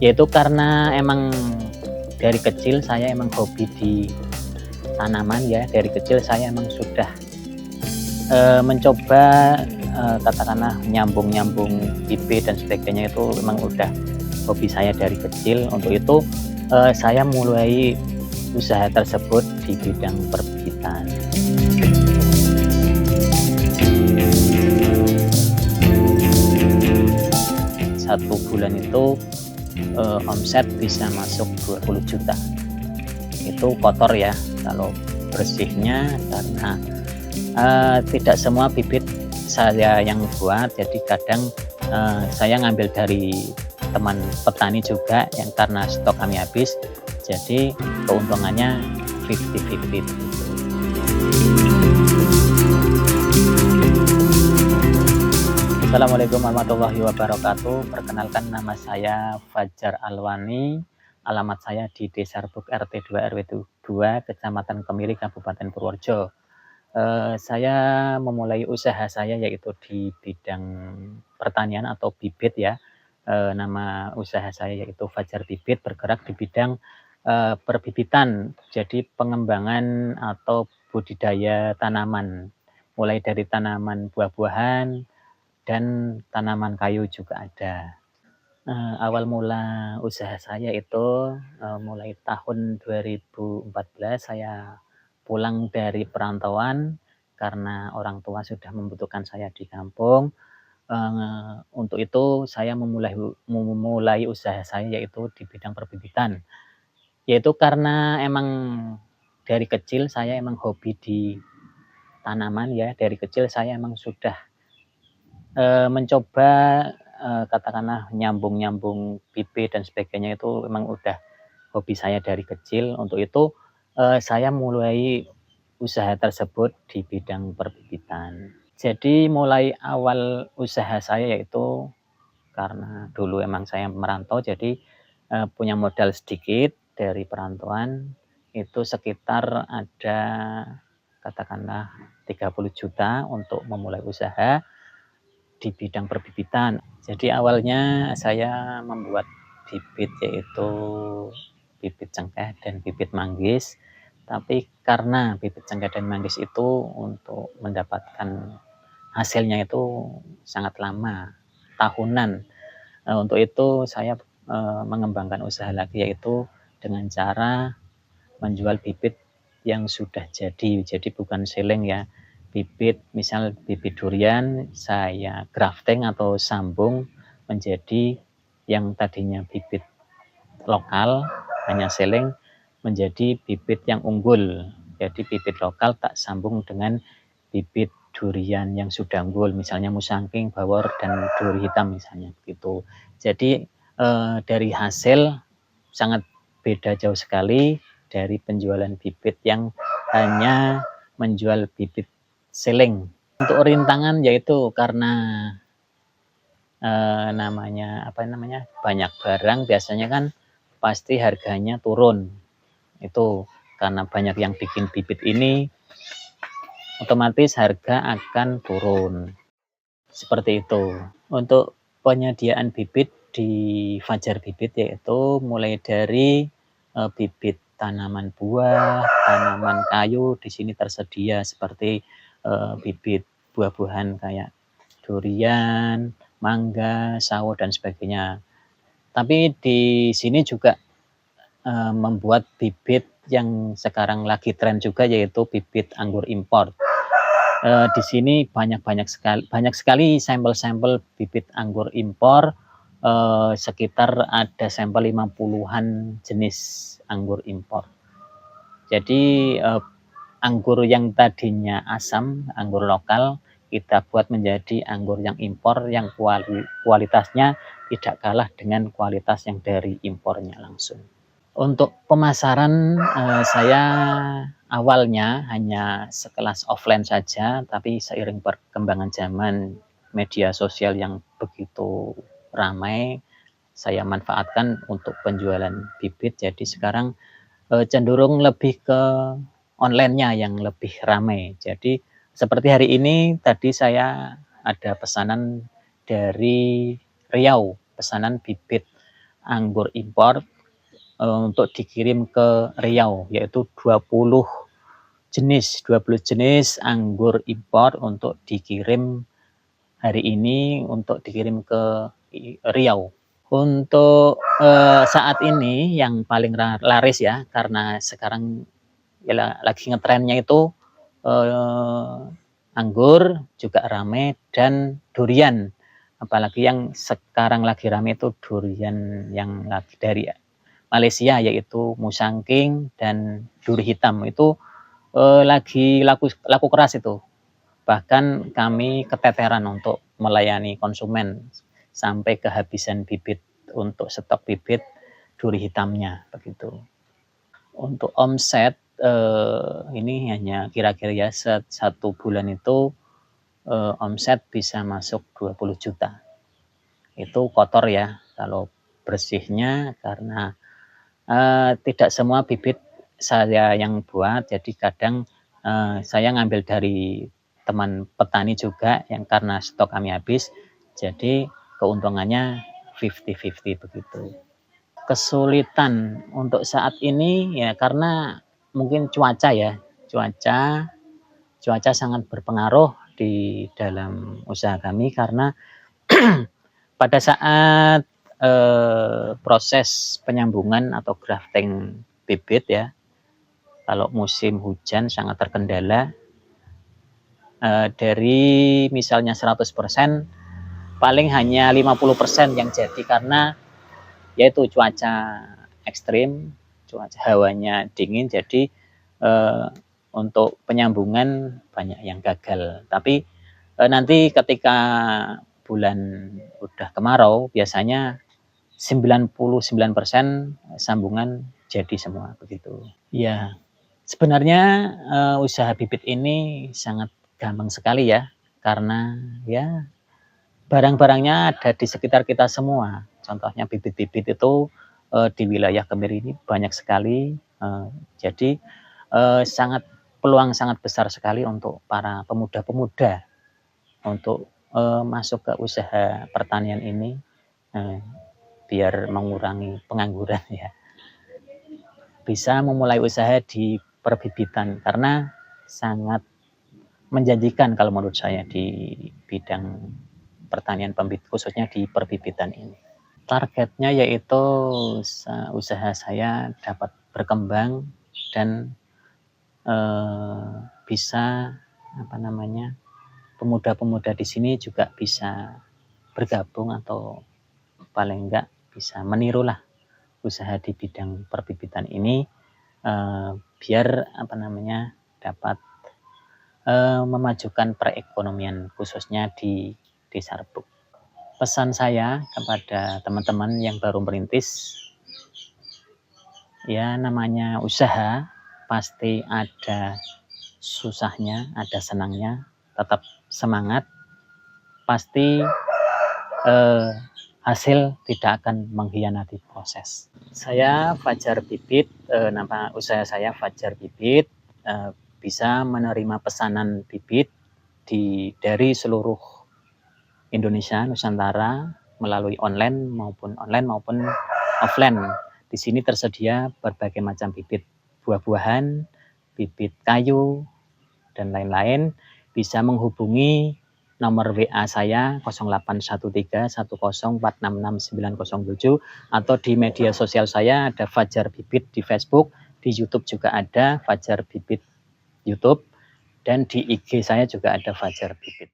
Yaitu karena emang dari kecil saya emang hobi di tanaman ya, dari kecil saya emang sudah, mencoba, katakanlah nyambung-nyambung bibit dan sebagainya itu memang udah hobi saya dari kecil. Untuk itu, saya mulai usaha tersebut di bidang perbibitan. 1 bulan itu, omset bisa masuk 20 juta. Itu kotor ya, kalau bersihnya karena, tidak semua bibit saya yang buat, jadi kadang, saya ngambil dari teman petani juga yang karena stok kami habis, jadi keuntungannya 50-50 begitu. Assalamualaikum warahmatullahi wabarakatuh. Perkenalkan, nama saya Fajar Alwani. Alamat saya di Desa Rebuk RT 2 RW 2, Kecamatan Kemiri, Kabupaten Purworejo. Saya memulai usaha saya yaitu di bidang pertanian atau bibit ya. Nama usaha saya yaitu Fajar Bibit, bergerak di bidang, perbibitan. Jadi pengembangan atau budidaya tanaman, mulai dari tanaman buah-buahan dan tanaman kayu juga ada. Awal mula usaha saya itu, mulai tahun 2014 saya pulang dari perantauan karena orang tua sudah membutuhkan saya di kampung. Untuk itu saya memulai usaha saya yaitu di bidang perbibitan. Yaitu karena emang dari kecil saya emang hobi di tanaman ya, dari kecil saya emang sudah mencoba, katakanlah nyambung-nyambung bibit dan sebagainya itu memang udah hobi saya dari kecil. Untuk itu, saya mulai usaha tersebut di bidang perbibitan. Jadi mulai awal usaha saya yaitu karena dulu emang saya merantau jadi, punya modal sedikit dari perantauan, itu sekitar ada katakanlah 30 juta untuk memulai usaha di bidang perbibitan. Jadi awalnya saya membuat bibit yaitu bibit cengkeh dan bibit manggis. Tapi karena bibit cengkeh dan manggis itu untuk mendapatkan hasilnya itu sangat lama, tahunan. Untuk itu saya, mengembangkan usaha lagi yaitu dengan cara menjual bibit yang sudah jadi. Jadi bukan selling ya, bibit misal bibit durian saya grafting atau sambung menjadi yang tadinya bibit lokal hanya selling menjadi bibit yang unggul. Jadi bibit lokal tak sambung dengan bibit durian yang sudah unggul, misalnya musangking, bawor, dan duri hitam misalnya begitu. Jadi, dari hasil sangat beda jauh sekali dari penjualan bibit yang hanya menjual bibit selling. Untuk rintangan yaitu karena, banyak barang biasanya kan pasti harganya turun. Itu karena banyak yang bikin bibit ini, otomatis harga akan turun, seperti itu. Untuk penyediaan bibit di Fajar Bibit yaitu mulai dari, bibit tanaman buah, tanaman kayu di sini tersedia seperti, bibit buah-buahan kayak durian, mangga, sawo, dan sebagainya. Tapi di sini juga, membuat bibit yang sekarang lagi tren juga yaitu bibit anggur impor. Di sini banyak sekali sampel-sampel bibit anggur impor, sekitar ada sampel 50-an jenis anggur impor. Jadi, anggur yang tadinya asam, anggur lokal, kita buat menjadi anggur yang impor yang kualitasnya tidak kalah dengan kualitas yang dari impornya langsung. Untuk pemasaran, saya awalnya hanya sekelas offline saja, tapi seiring perkembangan zaman media sosial yang begitu ramai, saya manfaatkan untuk penjualan bibit. Jadi sekarang, cenderung lebih ke online-nya yang lebih ramai. Jadi seperti hari ini tadi saya ada pesanan dari Riau, pesanan bibit anggur impor untuk dikirim ke Riau, yaitu 20 jenis anggur impor untuk dikirim hari ini untuk dikirim ke Riau. Untuk saat ini yang paling laris ya, karena sekarang ya lagi ngetrennya itu anggur juga rame dan durian. Apalagi yang sekarang lagi rame itu durian yang lagi dari Malaysia, yaitu Musangking dan duri hitam. Itu lagi laku keras itu. Bahkan kami keteteran untuk melayani konsumen sampai kehabisan bibit untuk stok bibit duri hitamnya begitu. Untuk omset ini hanya kira-kira ya satu bulan itu omset bisa masuk 20 juta. Itu kotor ya, kalau bersihnya karena tidak semua bibit saya yang buat, jadi kadang saya ngambil dari teman petani juga yang karena stok kami habis, jadi keuntungannya 50-50 begitu. Kesulitan untuk saat ini ya karena mungkin cuaca ya, cuaca sangat berpengaruh di dalam usaha kami karena pada saat proses penyambungan atau grafting bibit ya, kalau musim hujan sangat terkendala, dari misalnya 100% paling hanya 50% yang jadi karena yaitu cuaca ekstrim, cuaca hawanya dingin, jadi untuk penyambungan banyak yang gagal. Tapi nanti ketika bulan udah kemarau biasanya 99% sambungan jadi semua begitu. Ya, sebenarnya usaha bibit ini sangat gampang sekali ya, karena ya barang-barangnya ada di sekitar kita semua. Contohnya bibit-bibit itu di wilayah Kemiri ini banyak sekali, jadi peluang sangat besar sekali untuk para pemuda-pemuda untuk masuk ke usaha pertanian ini, biar mengurangi pengangguran ya. Bisa memulai usaha di perbibitan karena sangat menjanjikan kalau menurut saya di bidang pertanian khususnya di perbibitan ini. Targetnya yaitu usaha saya dapat berkembang dan bisa pemuda-pemuda di sini juga bisa bergabung atau paling enggak bisa menirulah usaha di bidang perbibitan ini biar dapat memajukan perekonomian khususnya di Desa Rebuk. Pesan saya kepada teman-teman yang baru merintis, ya namanya usaha pasti ada susahnya, ada senangnya, tetap semangat, pasti hasil tidak akan mengkhianati proses. Saya Fajar Bibit, nama usaha saya Fajar Bibit, bisa menerima pesanan bibit dari seluruh Indonesia, Nusantara melalui online maupun offline. Di sini tersedia berbagai macam bibit buah-buahan, bibit kayu, dan lain-lain. Bisa menghubungi nomor WA saya 081310466907 atau di media sosial saya ada Fajar Bibit di Facebook, di YouTube juga ada Fajar Bibit YouTube, dan di IG saya juga ada Fajar Bibit.